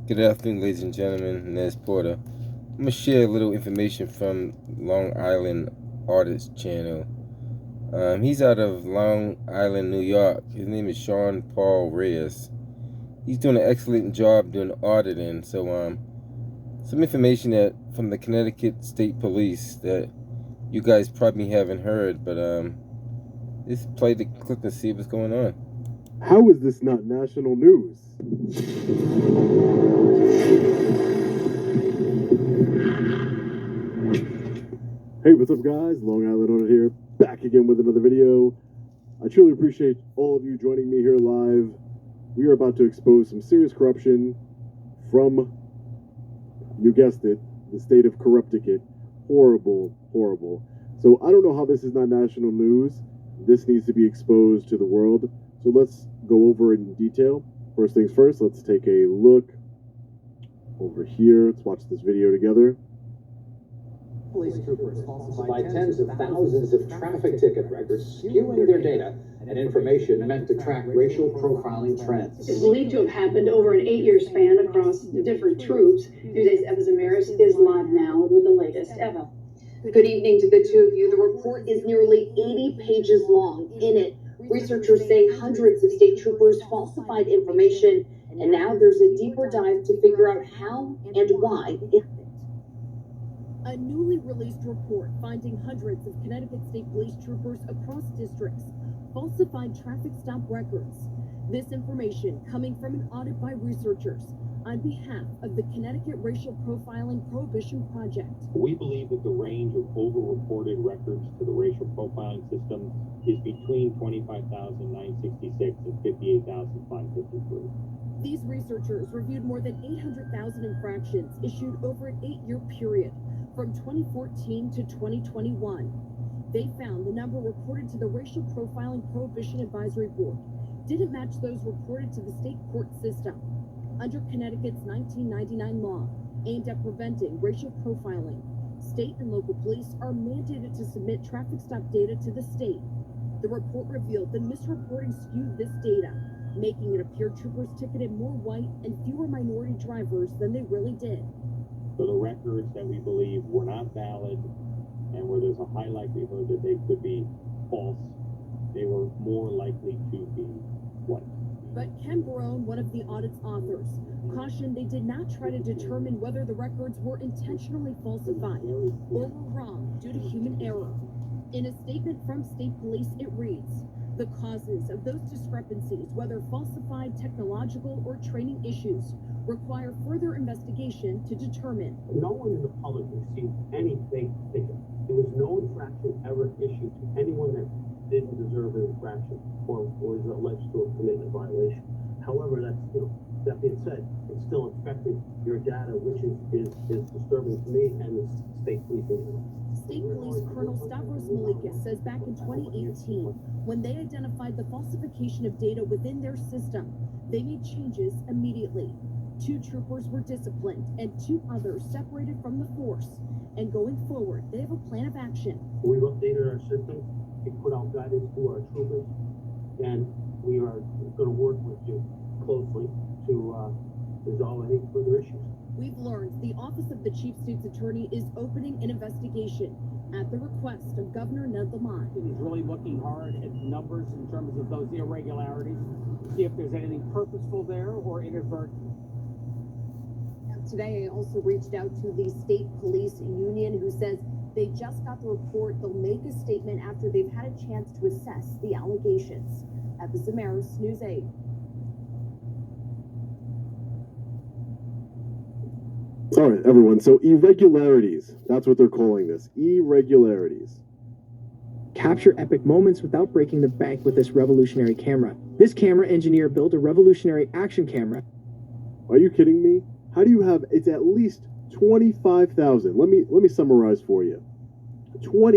Good afternoon, ladies and gentlemen. Nez Porter. I'm going to share a little information from Long Island Artist Channel. He's out of Long Island, New York. His name is Sean Paul Reyes. He's doing an excellent job doing auditing. So, some information that from the Connecticut State Police that you guys probably haven't heard, but just play the clip and see what's going on. How is this not national news? Hey, what's up guys? Long Island Audit here, back again with another video. I truly appreciate all of you joining me here live. We are about to expose some serious corruption from, you guessed it, the state of Connecticut. Horrible, horrible. So I don't know how this is not national news. This needs to be exposed to the world. So let's go over it in detail. First things first, let's take a look over here. Let's watch this video together. Police troopers falsified tens of thousands of traffic ticket records, skewing their data and information meant to track racial profiling trends. It's believed to have happened over an 8-year span across the different troops. Newsday's Eva Zamaris is live now with the latest. Eva. Good evening to the two of you. The report is nearly 80 pages long. In it, researchers say hundreds of state troopers falsified information, and now there's a deeper dive to figure out how and why it happened. A newly released report finding hundreds of Connecticut State Police troopers across districts falsified traffic stop records. This information coming from an audit by researchers on behalf of the Connecticut Racial Profiling Prohibition Project. We believe that the range of over-reported records to the racial profiling system is between 25,966 and 58,553. These researchers reviewed more than 800,000 infractions issued over an 8-year period from 2014 to 2021. They found the number reported to the Racial Profiling Prohibition Advisory Board didn't match those reported to the state court system. Under Connecticut's 1999 law aimed at preventing racial profiling, state and local police are mandated to submit traffic stop data to the state. The report revealed that misreporting skewed this data, making it appear troopers ticketed more white and fewer minority drivers than they really did. So the records that we believe were not valid and where there's a high likelihood that they could be false, they were more likely to be white. But Ken Barone, one of the audit's authors, cautioned they did not try to determine whether the records were intentionally falsified or were wrong due to human error. In a statement from state police, it reads, "The causes of those discrepancies, whether falsified technological or training issues, require further investigation to determine." No one in the public received any fake ticket. There was no infraction ever issued to anyone that didn't deserve an infraction or was alleged to have committed a violation. However, that being said, it's still affecting your data, which is disturbing to me and the state police. State Police Colonel Stavros Malikas says back in 2018, when they identified the falsification of data within their system, they made changes immediately. 2 troopers were disciplined and 2 others separated from the force. And going forward, they have a plan of action. We've updated our system. We put out guidance to our troopers, and we are going to work with you closely to resolve any further issues. We've learned the Office of the Chief State's Attorney is opening an investigation at the request of Governor Ned Lamont. He's really looking hard at numbers in terms of those irregularities, see if there's anything purposeful there or inadvertent. Today, I also reached out to the State Police Union, who says they just got the report. They'll make a statement after they've had a chance to assess the allegations. Eva Zamaris, News 8. All right, everyone. So irregularities. That's what they're calling this. Irregularities. Capture epic moments without breaking the bank with this revolutionary camera. This camera engineer built a revolutionary action camera. Are you kidding me? How do you have, it's at least 25,000. Let me summarize for you.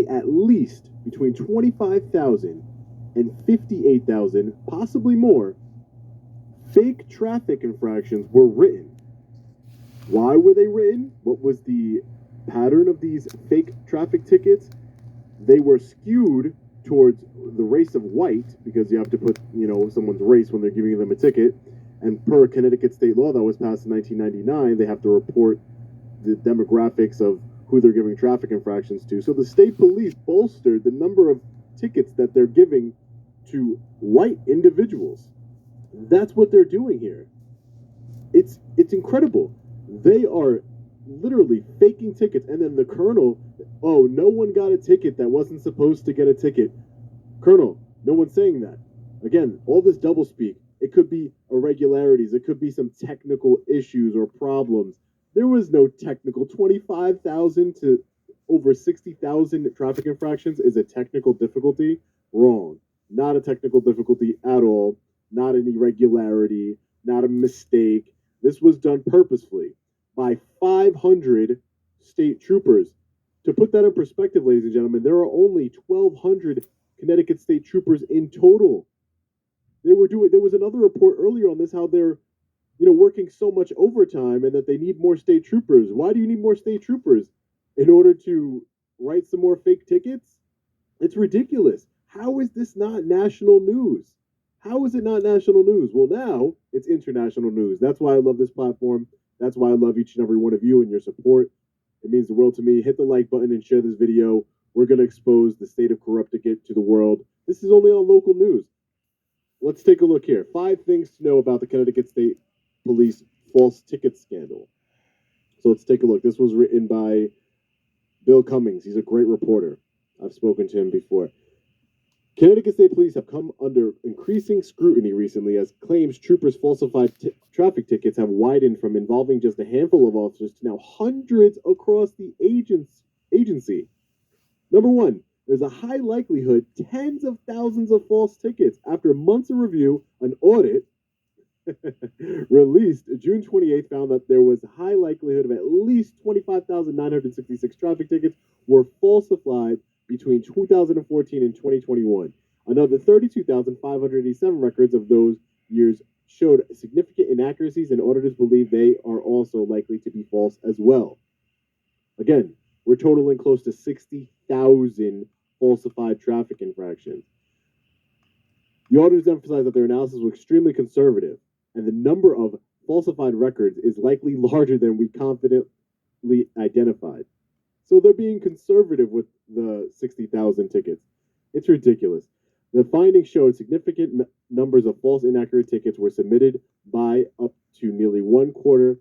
At least between 25,000 and 58,000, possibly more, fake traffic infractions were written. Why were they written? What was the pattern of these fake traffic tickets? They were skewed towards the race of white, because you have to put, someone's race when they're giving them a ticket. And per Connecticut state law that was passed in 1999, they have to report the demographics of who they're giving traffic infractions to. So the state police bolstered the number of tickets that they're giving to white individuals. That's what they're doing here. It's incredible. They are literally faking tickets, and then the colonel, oh, no one got a ticket that wasn't supposed to get a ticket. Colonel, no one's saying that. Again, all this doublespeak. It could be irregularities. It could be some technical issues or problems. There was no technical. 25,000 to over 60,000 traffic infractions is a technical difficulty. Wrong. Not a technical difficulty at all. Not an irregularity. Not a mistake. This was done purposefully by 500 state troopers. To put that in perspective, ladies and gentlemen, there are only 1,200 Connecticut state troopers in total. There was another report earlier on this, how they're, working so much overtime and that they need more state troopers. Why do you need more state troopers? In order to write some more fake tickets? It's ridiculous. How is this not national news? How is it not national news? Well, now it's international news. That's why I love this platform. That's why I love each and every one of you and your support. It means the world to me. Hit the like button and share this video. We're going to expose the state of Connecticut to the world. This is only on local news. Let's take a look here. 5 things to know about the Connecticut State Police false ticket scandal. So let's take a look. This was written by Bill Cummings. He's a great reporter. I've spoken to him before. Connecticut State Police have come under increasing scrutiny recently as claims troopers' falsified traffic tickets have widened from involving just a handful of officers to now hundreds across the agency. Number 1, there's a high likelihood tens of thousands of false tickets. After months of review, an audit released June 28th found that there was a high likelihood of at least 25,966 traffic tickets were falsified between 2014 and 2021. Another 32,587 records of those years showed significant inaccuracies, and auditors believe they are also likely to be false as well. Again, we're totaling close to 60,000 falsified traffic infractions. The auditors emphasize that their analysis was extremely conservative, and the number of falsified records is likely larger than we confidently identified. So they're being conservative with the 60,000 tickets. It's ridiculous. The findings showed significant numbers of false inaccurate tickets were submitted by up to nearly 1/4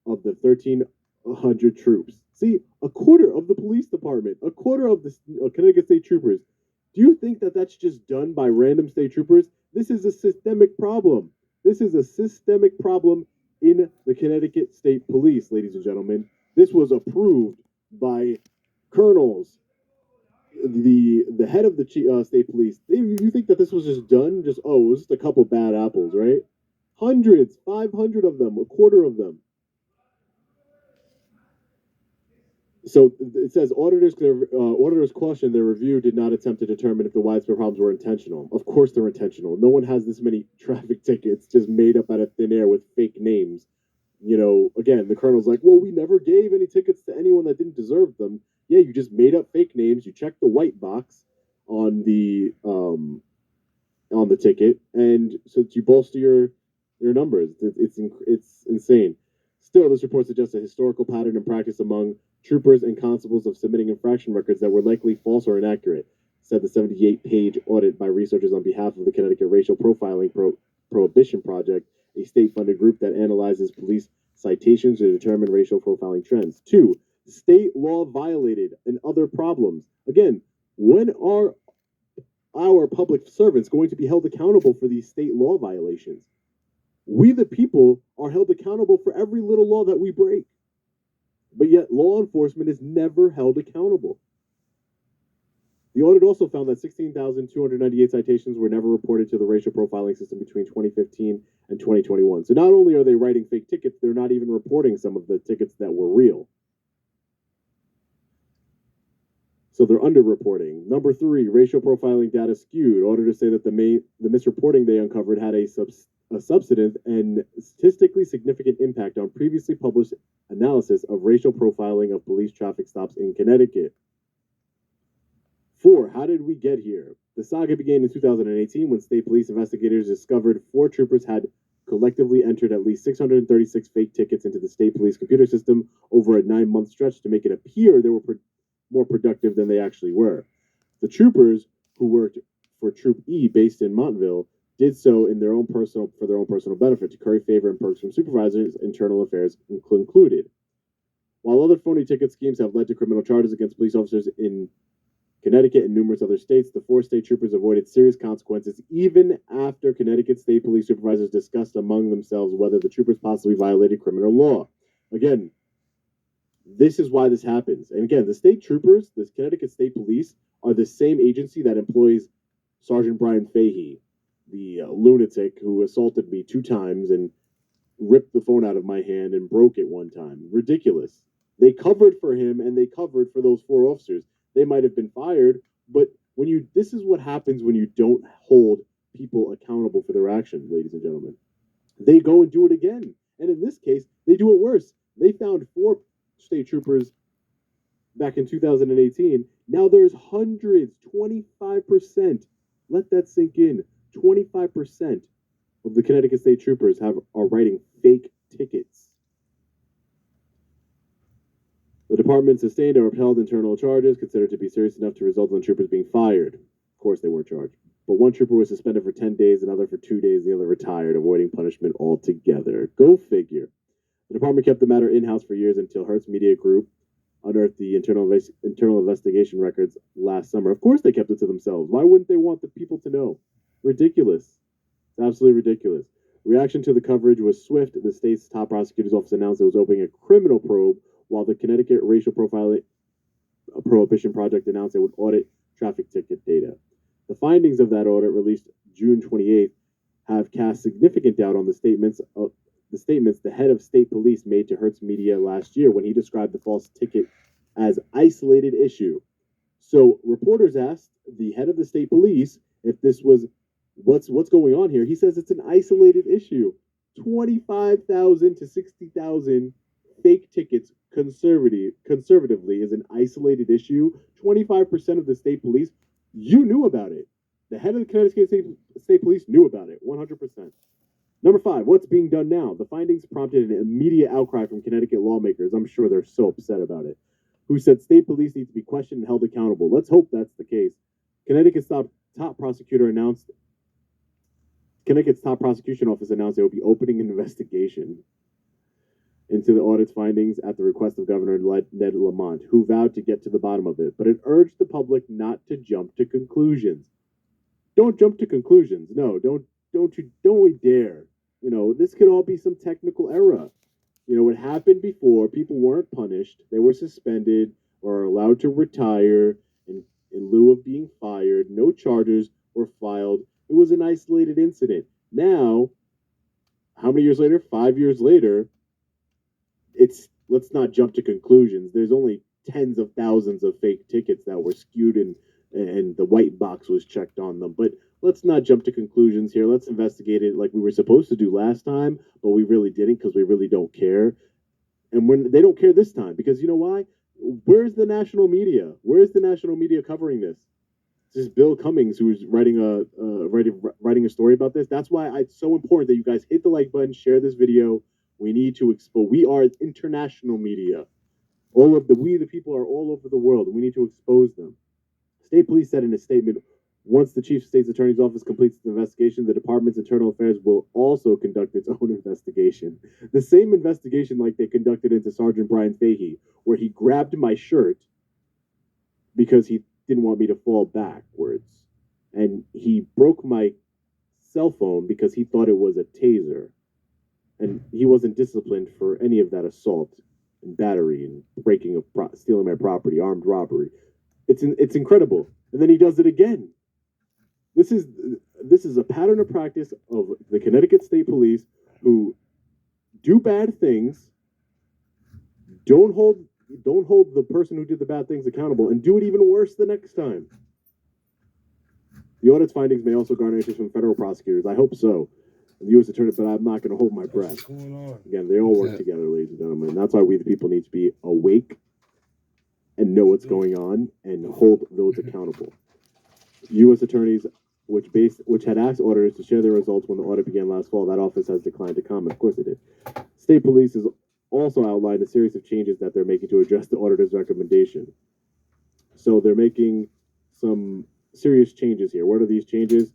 of the 1,300 troops. See, a quarter of the police department, a quarter of the Connecticut State Troopers. Do you think that that's just done by random state troopers? This is a systemic problem. This is a systemic problem in the Connecticut State Police, ladies and gentlemen. This was approved by colonels, the head of the state police. You think that this was just done? It was just a couple bad apples, right? Hundreds, 500 of them, a quarter of them. So it says auditors caution their review did not attempt to determine if the widespread problems were intentional. Of course they're intentional. No one has this many traffic tickets just made up out of thin air with fake names. Again, the colonel's like, well, we never gave any tickets to anyone that didn't deserve them. Yeah, you just made up fake names. You checked the white box on the ticket, and so you bolster your numbers. It's insane. Still, this report suggests a historical pattern and practice among troopers and constables of submitting infraction records that were likely false or inaccurate, said the 78-page audit by researchers on behalf of the Connecticut Racial Profiling Prohibition Project, a state-funded group that analyzes police citations to determine racial profiling trends. 2, state law violated and other problems. Again, when are our public servants going to be held accountable for these state law violations? We, the people, are held accountable for every little law that we break. But yet, law enforcement is never held accountable. The audit also found that 16,298 citations were never reported to the racial profiling system between 2015 and 2021. So not only are they writing fake tickets, they're not even reporting some of the tickets that were real. So they're underreporting. Number 3, racial profiling data skewed. Auditors say that the misreporting they uncovered had a substantive and statistically significant impact on previously published analysis of racial profiling of police traffic stops in Connecticut. 4, how did we get here? The saga began in 2018 when state police investigators discovered 4 troopers had collectively entered at least 636 fake tickets into the state police computer system over a 9-month stretch to make it appear they were more productive than they actually were. The troopers, who worked for Troop E based in Montville, did so for their own personal benefit to curry favor and perks from supervisors, internal affairs included. While other phony ticket schemes have led to criminal charges against police officers in Connecticut and numerous other states, the 4 state troopers avoided serious consequences even after Connecticut state police supervisors discussed among themselves whether the troopers possibly violated criminal law. Again, this is why this happens. And again, the state troopers, the Connecticut State Police, are the same agency that employs Sergeant Brian Fahey, the lunatic who assaulted me 2 times and ripped the phone out of my hand and broke it one time. Ridiculous. They covered for him and they covered for those 4 officers. They might have been fired, but this is what happens when you don't hold people accountable for their actions, ladies and gentlemen. They go and do it again. And in this case, they do it worse. They found 4 state troopers back in 2018. Now there's hundreds, 25%. Let that sink in. 25% of the Connecticut state troopers are writing fake tickets. The department sustained or upheld internal charges considered to be serious enough to result in the troopers being fired. Of course, they weren't charged. But one trooper was suspended for 10 days, another for 2 days, and the other retired, avoiding punishment altogether. Go figure. The department kept the matter in-house for years until Hertz Media Group unearthed the internal investigation records last summer. Of course they kept it to themselves. Why wouldn't they want the people to know? Ridiculous. It's absolutely ridiculous. Reaction to the coverage was swift. The state's top prosecutor's office announced it was opening a criminal probe, while the Connecticut Racial Profiling Prohibition Project announced it would audit traffic ticket data. The findings of that audit, released June 28th, have cast significant doubt on the statements the head of state police made to Hertz Media last year when he described the false ticket as isolated issue. So reporters asked the head of the state police if this was what's going on here. He says it's an isolated issue. 25,000 to 60,000 fake tickets conservatively is an isolated issue. 25% of the state police, you knew about it. The head of the Connecticut State Police knew about it, 100%. Number 5, what's being done now? The findings prompted an immediate outcry from Connecticut lawmakers. I'm sure they're so upset about it. Who said state police need to be questioned and held accountable. Let's hope that's the case. Connecticut's top prosecution office announced it will be opening an investigation into the audit's findings at the request of Governor Ned Lamont, who vowed to get to the bottom of it, but it urged the public not to jump to conclusions. Don't jump to conclusions. No, don't we dare. This could all be some technical error. It happened before. People weren't punished. They were suspended or allowed to retire in lieu of being fired. No charges were filed. It was an isolated incident. Now, how many years later? 5 years later, let's not jump to conclusions. There's only tens of thousands of fake tickets that were skewed and the white box was checked on them. But let's not jump to conclusions here. Let's investigate it like we were supposed to do last time, but we really didn't because we really don't care. And when they don't care this time, because you know why? Where's the national media? Where's the national media covering this? This is Bill Cummings, who's writing a story about this. That's why it's so important that you guys hit the like button, share this video. We need to expose. We are international media. We the people are all over the world, and we need to expose them. State police said in a statement, once the chief of state's attorney's office completes the investigation, the department's internal affairs will also conduct its own investigation. The same investigation like they conducted into Sergeant Brian Fahey, where he grabbed my shirt because he didn't want me to fall backwards. And he broke my cell phone because he thought it was a taser. And he wasn't disciplined for any of that assault and battery and stealing my property, armed robbery. It's incredible. And then he does it again. This is a pattern of practice of the Connecticut State Police who do bad things, don't hold the person who did the bad things accountable, and do it even worse the next time. The audit's findings may also garner interest from federal prosecutors. I hope so. And the U.S. Attorney, but I'm not going to hold my breath. What's going on? Again, they all work together, ladies and gentlemen. And that's why we the people need to be awake and know what's going on and hold those accountable. U.S. attorneys which had asked auditors to share their results when the audit began last fall. That office has declined to comment. Of course it did. State Police has also outlined a series of changes that they're making to address the auditor's recommendation. So they're making some serious changes here. What are these changes?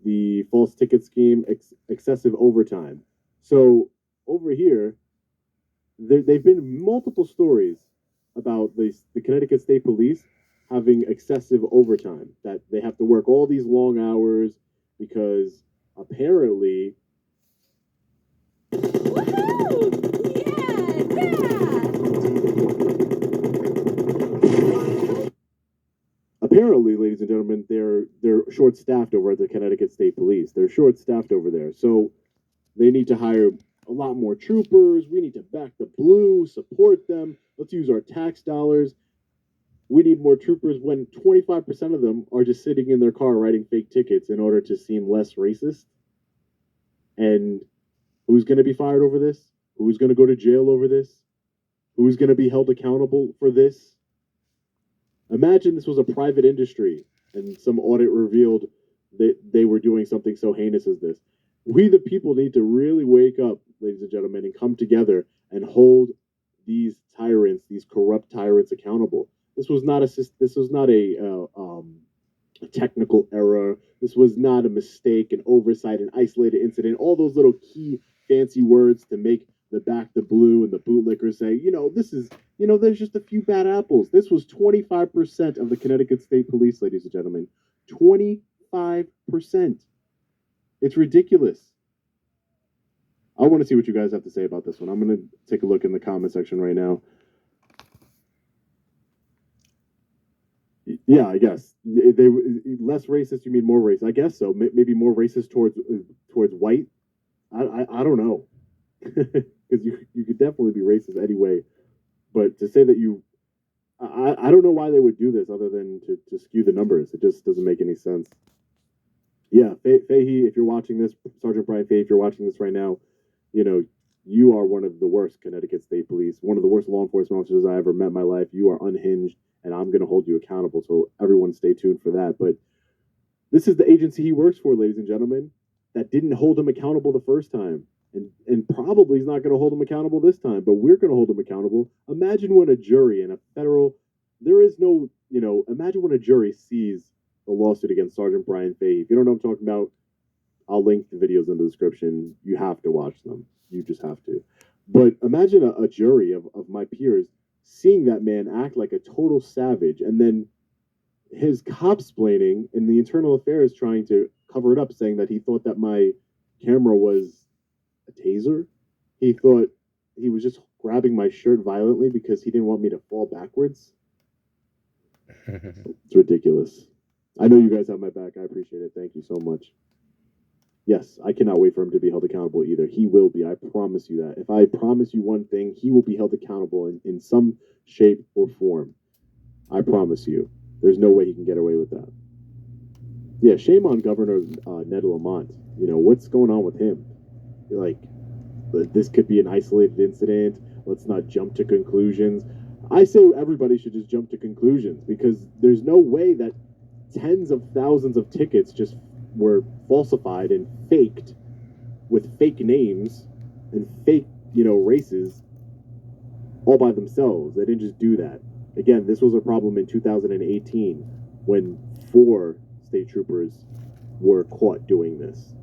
The false ticket scheme, excessive overtime. So over here, they've been multiple stories about the Connecticut State Police having excessive overtime, that they have to work all these long hours because apparently apparently, ladies and gentlemen, they're short-staffed over at the Connecticut State Police. They're short-staffed over there. So they need to hire a lot more troopers. We need to back the blue, support them. Let's use our tax dollars. We need more troopers when 25% of them are just sitting in their car writing fake tickets in order to seem less racist. And who's going to be fired over this? Who's going to go to jail over this? Who's going to be held accountable for this? Imagine this was a private industry and some audit revealed that they were doing something so heinous as this. We, the people, need to really wake up, ladies and gentlemen, and come together and hold these tyrants, these corrupt tyrants, accountable. This was not a technical error. This was not a mistake, an oversight, an isolated incident. All those little key fancy words to make the back the blue and the bootlickers say, there's just a few bad apples. This was 25% of the Connecticut State Police, ladies and gentlemen. 25%. It's ridiculous. I want to see what you guys have to say about this one. I'm going to take a look in the comment section right now. Yeah, I guess they less racist. You mean more racist? I guess so. Maybe more racist towards white. I don't know, because you could definitely be racist anyway. But to say that I don't know why they would do this other than to skew the numbers. It just doesn't make any sense. Yeah, Fahey, if you're watching this, Sergeant Brian Fahey, if you're watching this right now, you are one of the worst Connecticut State Police, one of the worst law enforcement officers I ever met in my life. You are unhinged, and I'm going to hold you accountable. So everyone stay tuned for that. But this is the agency he works for, ladies and gentlemen, that didn't hold him accountable the first time. And probably is not going to hold him accountable this time, but we're going to hold him accountable. Imagine when a jury in a federal, imagine when a jury sees the lawsuit against Sergeant Brian Fahey. If you don't know what I'm talking about, I'll link the videos in the description. You have to watch them. You just have to. But imagine a jury of my peers seeing that man act like a total savage, and then his cop-splaining in the internal affairs trying to cover it up, saying that he thought that my camera was a taser. He thought he was just grabbing my shirt violently because he didn't want me to fall backwards. It's ridiculous. I know you guys have my back. I appreciate it. Thank you so much. Yes, I cannot wait for him to be held accountable either. He will be. I promise you that. If I promise you one thing, he will be held accountable in some shape or form. I promise you. There's no way he can get away with that. Yeah, shame on Governor Ned Lamont. What's going on with him? This could be an isolated incident. Let's not jump to conclusions. I say everybody should just jump to conclusions, because there's no way that tens of thousands of tickets just were falsified and faked with fake names and fake, races all by themselves. They didn't just do that. Again, this was a problem in 2018 when 4 state troopers were caught doing this.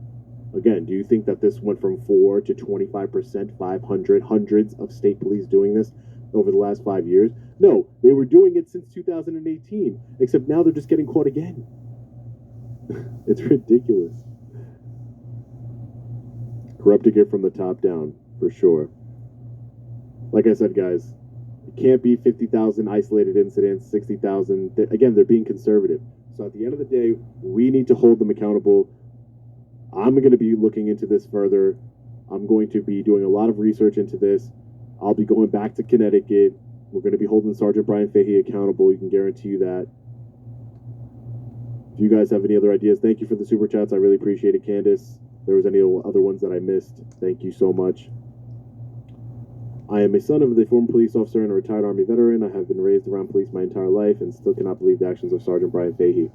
Again, do you think that this went from 4 to 25%, 500, hundreds of state police doing this over the last 5 years? No, they were doing it since 2018, except now they're just getting caught again. It's ridiculous. Corrupting it from the top down, for sure. Like I said, guys, it can't be 50,000 isolated incidents, 60,000. Again, they're being conservative. So at the end of the day, we need to hold them accountable. I'm going to be looking into this further. I'm going to be doing a lot of research into this. I'll be going back to Connecticut. We're going to be holding Sergeant Brian Fahey accountable. You can guarantee you that. If you guys have any other ideas, thank you for the super chats. I really appreciate it, Candace. If there was any other ones that I missed, thank you so much. I am a son of a former police officer and a retired Army veteran. I have been raised around police my entire life and still cannot believe the actions of Sergeant Brian Fahey.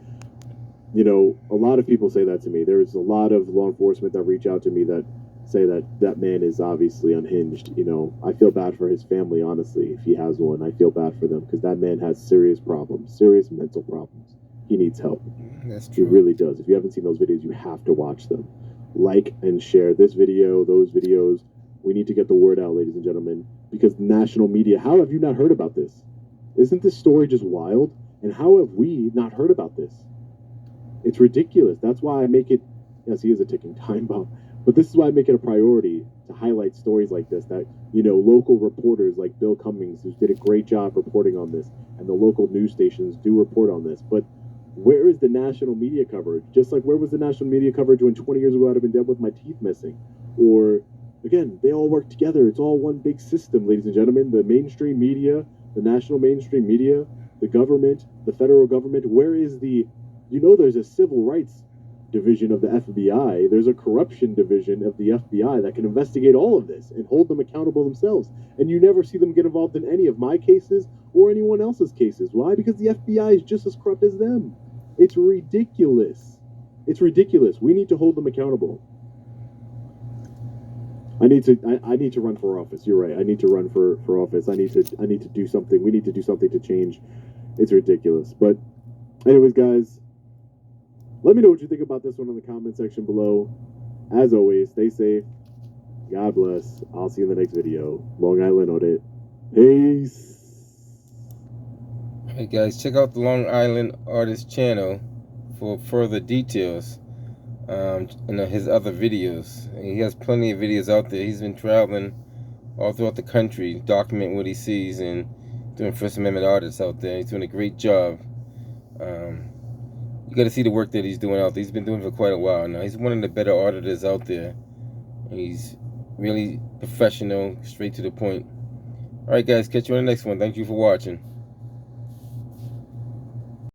You know, a lot of people say that to me. There's a lot of law enforcement that reach out to me that say that that man is obviously unhinged. You know, I feel bad for his family, honestly, if he has one. I feel bad for them because that man has serious problems, serious mental problems. He needs help. That's He true. really does. If you haven't seen those videos, you have to watch them. Like and share this video, those videos. We need to get the word out, ladies and gentlemen, because national media, how have you not heard about this? Isn't this story just wild? And how have we not heard about this? It's ridiculous. That's why I make it, yes, he is a ticking time bomb, but this is why I make it a priority to highlight stories like this, that, you know, local reporters like Bill Cummings, who did a great job reporting on this, and the local news stations do report on this. But where is the national media coverage? Just like where was the national media coverage when 20 years ago I'd have been dead with my teeth missing? Or, again, they all work together. It's all one big system, ladies and gentlemen. The mainstream media, the national mainstream media, the government, the federal government. Where is the, you know, there's a civil rights division of the FBI. There's a corruption division of the FBI that can investigate all of this and hold them accountable themselves. And you never see them get involved in any of my cases or anyone else's cases. Why? Because the FBI is just as corrupt as them. It's ridiculous. It's ridiculous. We need to hold them accountable. I need to run for office. You're right. I need to run for office. I need to do something. We need to do something to change. It's ridiculous. But anyways, guys, let me know what you think about this one in the comment section below. As always, stay safe. God bless. I'll see you in the next video. Long Island Audit. Peace. Hey guys, check out the Long Island Artist channel for further details in his other videos. He has plenty of videos out there. He's been traveling all throughout the country, documenting what he sees and doing First Amendment artists out there. He's doing a great job. You got to see the work that he's doing out there. He's been doing it for quite a while now. He's one of the better auditors out there. He's really professional, straight to the point. Alright guys, catch you on the next one. Thank you for watching.